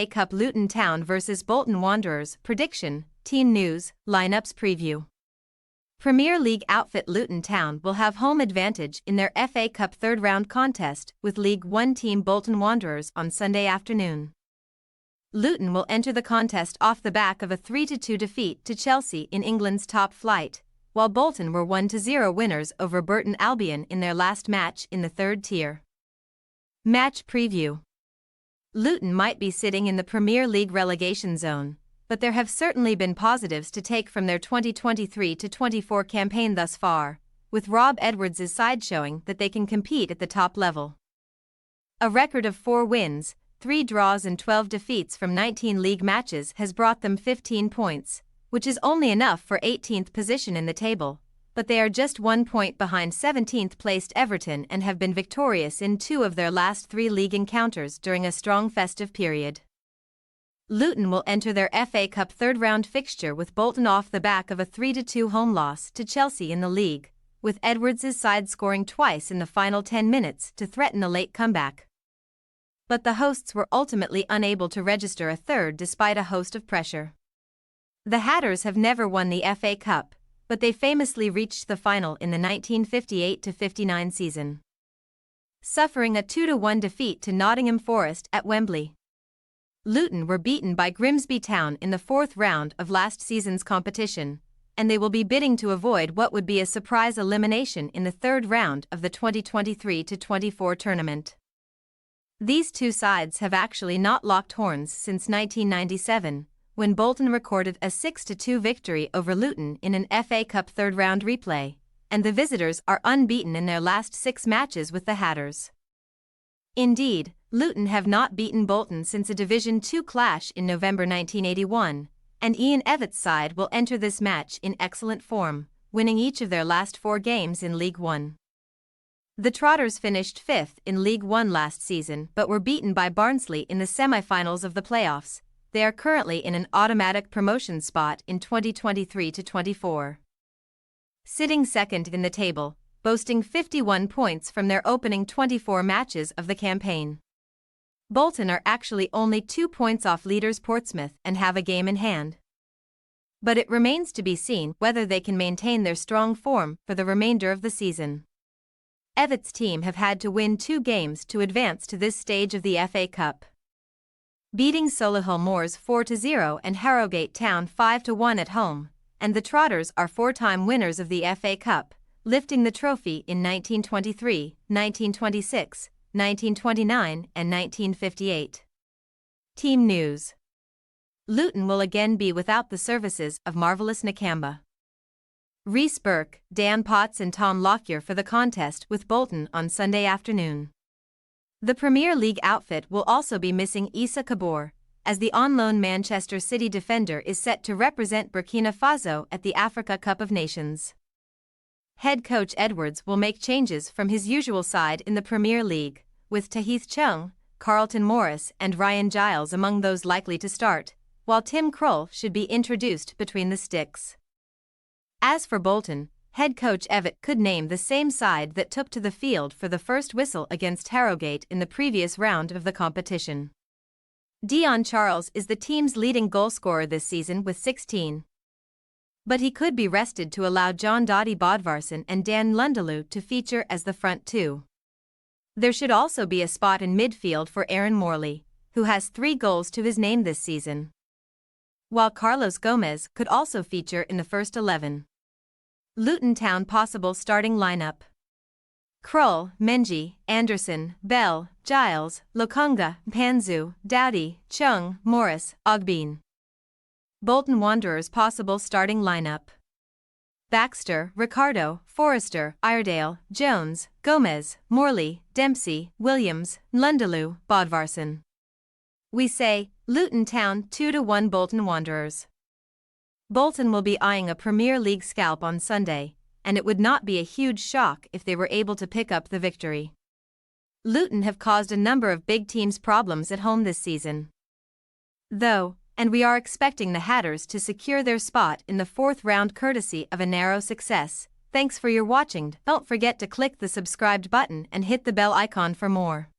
FA Cup Luton Town vs Bolton Wanderers. Prediction, team news, lineups preview. Premier League outfit Luton Town will have home advantage in their FA Cup third-round contest with League One team Bolton Wanderers on Sunday afternoon. Luton will enter the contest off the back of a 3-2 defeat to Chelsea in England's top flight, while Bolton were 1-0 winners over Burton Albion in their last match in the third tier. Match preview. Luton might be sitting in the Premier League relegation zone, but there have certainly been positives to take from their 2023-24 campaign thus far, with Rob Edwards' side showing that they can compete at the top level. A record of 4 wins, 3 draws and 12 defeats from 19 league matches has brought them 15 points, which is only enough for 18th position in the table, but they are just 1 point behind 17th-placed Everton and have been victorious in 2 of their last 3 league encounters during a strong festive period. Luton will enter their FA Cup third-round fixture with Bolton off the back of a 3-2 home loss to Chelsea in the league, with Edwards' side scoring twice in the final 10 minutes to threaten a late comeback. But the hosts were ultimately unable to register a third despite a host of pressure. The Hatters have never won the FA Cup, but they famously reached the final in the 1958-59 season, suffering a 2-1 defeat to Nottingham Forest at Wembley. Luton were beaten by Grimsby Town in the 4th round of last season's competition, and they will be bidding to avoid what would be a surprise elimination in the 3rd round of the 2023-24 tournament. These two sides have actually not locked horns since 1997, when Bolton recorded a 6-2 victory over Luton in an FA Cup third-round replay, and the visitors are unbeaten in their last 6 matches with the Hatters. Indeed, Luton have not beaten Bolton since a Division Two clash in November 1981, and Ian Evatt's side will enter this match in excellent form, winning each of their last 4 games in League One. The Trotters finished 5th in League One last season but were beaten by Barnsley in the semi-finals of the playoffs. They are currently in an automatic promotion spot in 2023-24. Sitting second in the table, boasting 51 points from their opening 24 matches of the campaign. Bolton are actually only 2 points off leaders Portsmouth and have a game in hand. But it remains to be seen whether they can maintain their strong form for the remainder of the season. Evatt's team have had to win 2 games to advance to this stage of the FA Cup, beating Solihull Moors 4-0 and Harrogate Town 5-1 at home, and the Trotters are 4-time winners of the FA Cup, lifting the trophy in 1923, 1926, 1929 and 1958. Team news. Luton will again be without the services of Marvellous Nakamba, Reece Burke, Dan Potts and Tom Lockyer for the contest with Bolton on Sunday afternoon. The Premier League outfit will also be missing Issa Kabor, as the on-loan Manchester City defender is set to represent Burkina Faso at the Africa Cup of Nations. Head coach Edwards will make changes from his usual side in the Premier League, with Tahith Chung, Carlton Morris and Ryan Giles among those likely to start, while Tim Krul should be introduced between the sticks. As for Bolton, head coach Evatt could name the same side that took to the field for the first whistle against Harrogate in the previous round of the competition. Dion Charles is the team's leading goalscorer this season with 16. But he could be rested to allow John Doddy Bodvarsson and Dan Lundalu to feature as the front two. There should also be a spot in midfield for Aaron Morley, who has 3 goals to his name this season, while Carlos Gomez could also feature in the first 11. Luton Town possible starting lineup: Krul, Menji, Anderson, Bell, Giles, Lokonga, Panzu, Dowdy, Chung, Morris, Ogbene. Bolton Wanderers possible starting lineup: Baxter, Ricardo, Forrester, Iredale, Jones, Gomez, Morley, Dempsey, Williams, Lundalu, Bodvarsson. We say, Luton Town 2-1 Bolton Wanderers. Bolton will be eyeing a Premier League scalp on Sunday, and it would not be a huge shock if they were able to pick up the victory. Luton have caused a number of big teams problems at home this season, though, and we are expecting the Hatters to secure their spot in the 4th round courtesy of a narrow success. Thanks for your watching. Don't forget to click the subscribed button and hit the bell icon for more.